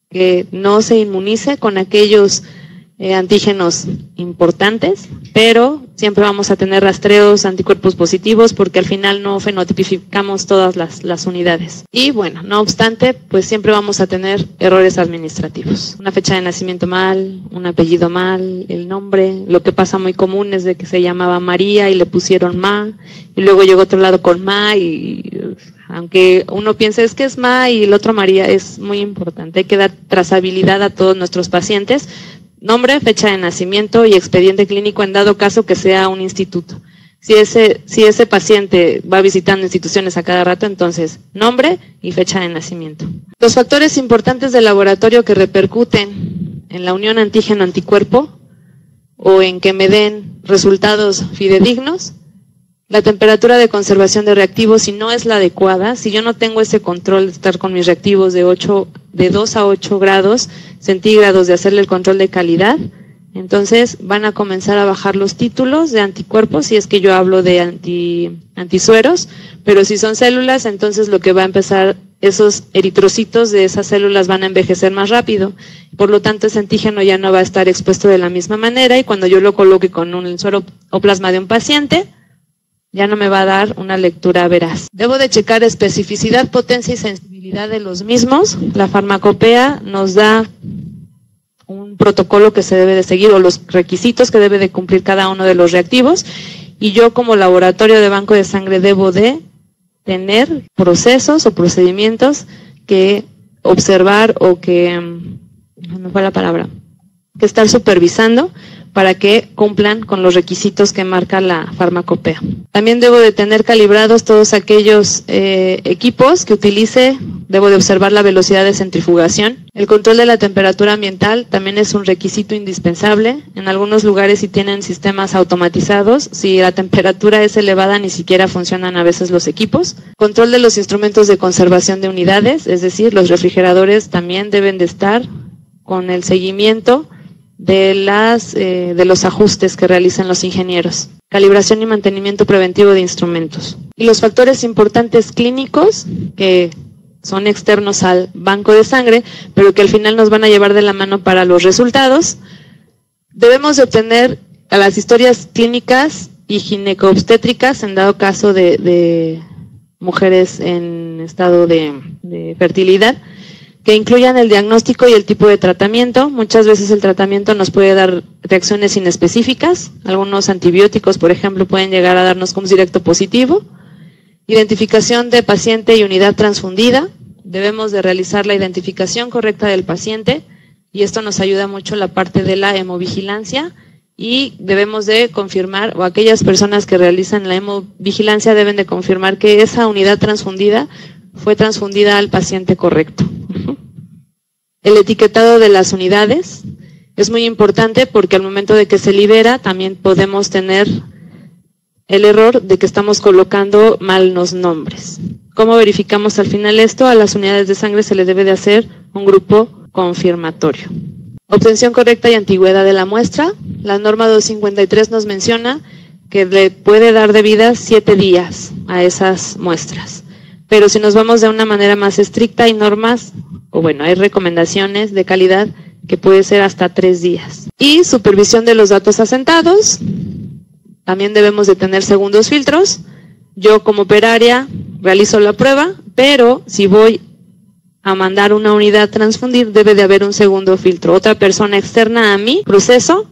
que no se inmunice con aquellos antígenos importantes, pero siempre vamos a tener rastreos anticuerpos positivos porque al final no fenotipificamos todas las unidades. Y bueno, no obstante, pues siempre vamos a tener errores administrativos. Una fecha de nacimiento mal, un apellido mal, el nombre. Lo que pasa muy común es de que se llamaba María y le pusieron Ma, y luego llegó otro lado con Ma, y aunque uno piense es que es Ma y el otro María, es muy importante. Hay que dar trazabilidad a todos nuestros pacientes. Nombre, fecha de nacimiento y expediente clínico en dado caso que sea un instituto. Si ese paciente va visitando instituciones a cada rato, entonces nombre y fecha de nacimiento. Los factores importantes del laboratorio que repercuten en la unión antígeno-anticuerpo o en que me den resultados fidedignos. La temperatura de conservación de reactivos, si no es la adecuada, si yo no tengo ese control de estar con mis reactivos de 2 a 8 grados centígrados, de hacerle el control de calidad, entonces van a comenzar a bajar los títulos de anticuerpos, si es que yo hablo de antisueros, pero si son células, entonces lo que va a empezar, esos eritrocitos de esas células van a envejecer más rápido, por lo tanto ese antígeno ya no va a estar expuesto de la misma manera y cuando yo lo coloque con un suero o plasma de un paciente, ya no me va a dar una lectura veraz. Debo de checar especificidad, potencia y sensibilidad utilidad de los mismos. La farmacopea nos da un protocolo que se debe de seguir o los requisitos que debe de cumplir cada uno de los reactivos, y yo como laboratorio de banco de sangre debo de tener procesos o procedimientos que observar o que, no me fue la palabra, que estar supervisando para que cumplan con los requisitos que marca la farmacopea. También debo de tener calibrados todos aquellos equipos que utilice, debo de observar la velocidad de centrifugación. El control de la temperatura ambiental también es un requisito indispensable. En algunos lugares si tienen sistemas automatizados, si la temperatura es elevada ni siquiera funcionan a veces los equipos. Control de los instrumentos de conservación de unidades, es decir, los refrigeradores también deben de estar con el seguimiento de los ajustes que realizan los ingenieros. Calibración y mantenimiento preventivo de instrumentos. Y los factores importantes clínicos que son externos al banco de sangre, pero que al final nos van a llevar de la mano para los resultados. Debemos de obtener a las historias clínicas y gineco-obstétricas en dado caso de mujeres en estado de fertilidad, que incluyan el diagnóstico y el tipo de tratamiento. Muchas veces el tratamiento nos puede dar reacciones inespecíficas. Algunos antibióticos, por ejemplo, pueden llegar a darnos CUMS directo positivo. Identificación de paciente y unidad transfundida. Debemos de realizar la identificación correcta del paciente y esto nos ayuda mucho la parte de la hemovigilancia, y debemos de confirmar, o aquellas personas que realizan la hemovigilancia deben de confirmar que esa unidad transfundida fue transfundida al paciente correcto. El etiquetado de las unidades es muy importante porque al momento de que se libera también podemos tener el error de que estamos colocando mal los nombres. ¿Cómo verificamos al final esto? A las unidades de sangre se le debe de hacer un grupo confirmatorio. Obtención correcta y antigüedad de la muestra. La norma 253 nos menciona que le puede dar de vida 7 días a esas muestras. Pero si nos vamos de una manera más estricta, hay normas, o bueno, hay recomendaciones de calidad que puede ser hasta 3 días. Y supervisión de los datos asentados. También debemos de tener segundos filtros. Yo como operaria realizo la prueba, pero si voy a mandar una unidad a transfundir, debe de haber un segundo filtro. Otra persona externa a mi proceso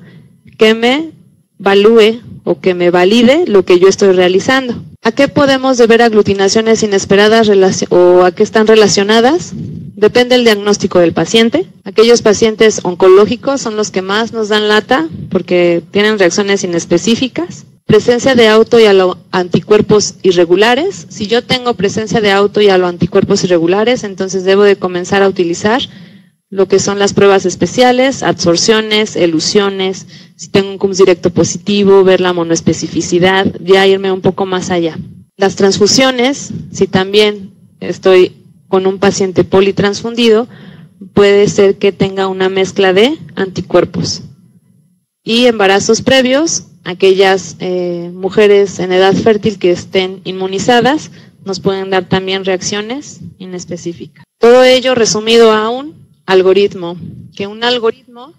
que me evalúe o que me valide lo que yo estoy realizando. ¿A qué podemos deber aglutinaciones inesperadas o a qué están relacionadas? Depende del diagnóstico del paciente. Aquellos pacientes oncológicos son los que más nos dan lata porque tienen reacciones inespecíficas. Presencia de auto y anticuerpos irregulares. Si yo tengo presencia de auto y anticuerpos irregulares, entonces debo de comenzar a utilizar lo que son las pruebas especiales, adsorciones, elusiones, si tengo un CUMS directo positivo, ver la monoespecificidad, ya irme un poco más allá. Las transfusiones, si también estoy con un paciente politransfundido, puede ser que tenga una mezcla de anticuerpos. Y embarazos previos, aquellas mujeres en edad fértil que estén inmunizadas, nos pueden dar también reacciones inespecíficas. Todo ello resumido a un algoritmo, que un algoritmo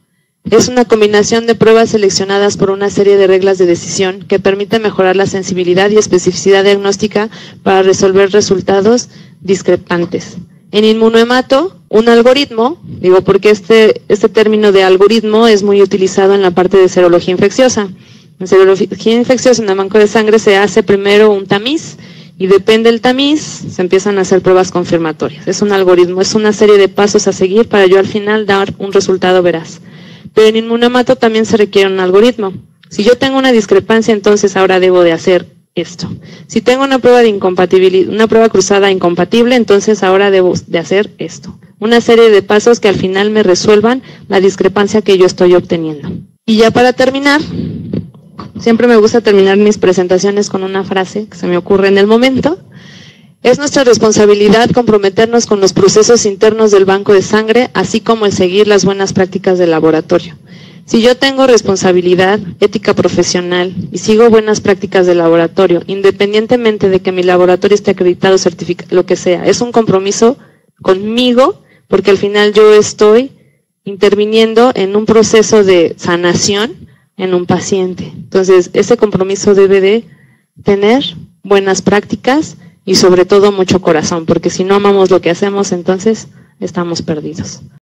es una combinación de pruebas seleccionadas por una serie de reglas de decisión que permite mejorar la sensibilidad y especificidad diagnóstica para resolver resultados discrepantes. En inmunohemato, un algoritmo, digo porque este término de algoritmo es muy utilizado en la parte de serología infecciosa. En serología infecciosa, en el banco de sangre, se hace primero un tamiz, y depende del tamiz, se empiezan a hacer pruebas confirmatorias. Es un algoritmo, es una serie de pasos a seguir para yo al final dar un resultado veraz. Pero en inmunohemato también se requiere un algoritmo. Si yo tengo una discrepancia, entonces ahora debo de hacer esto. Si tengo una prueba de incompatibilidad, una prueba cruzada incompatible, entonces ahora debo de hacer esto. Una serie de pasos que al final me resuelvan la discrepancia que yo estoy obteniendo. Y ya para terminar, siempre me gusta terminar mis presentaciones con una frase que se me ocurre en el momento. Es nuestra responsabilidad comprometernos con los procesos internos del banco de sangre, así como el seguir las buenas prácticas del laboratorio. Si yo tengo responsabilidad, ética profesional y sigo buenas prácticas del laboratorio, independientemente de que mi laboratorio esté acreditado, certificado, lo que sea, es un compromiso conmigo, porque al final yo estoy interviniendo en un proceso de sanación en un paciente. Entonces, ese compromiso debe de tener buenas prácticas y sobre todo mucho corazón, porque si no amamos lo que hacemos, entonces estamos perdidos.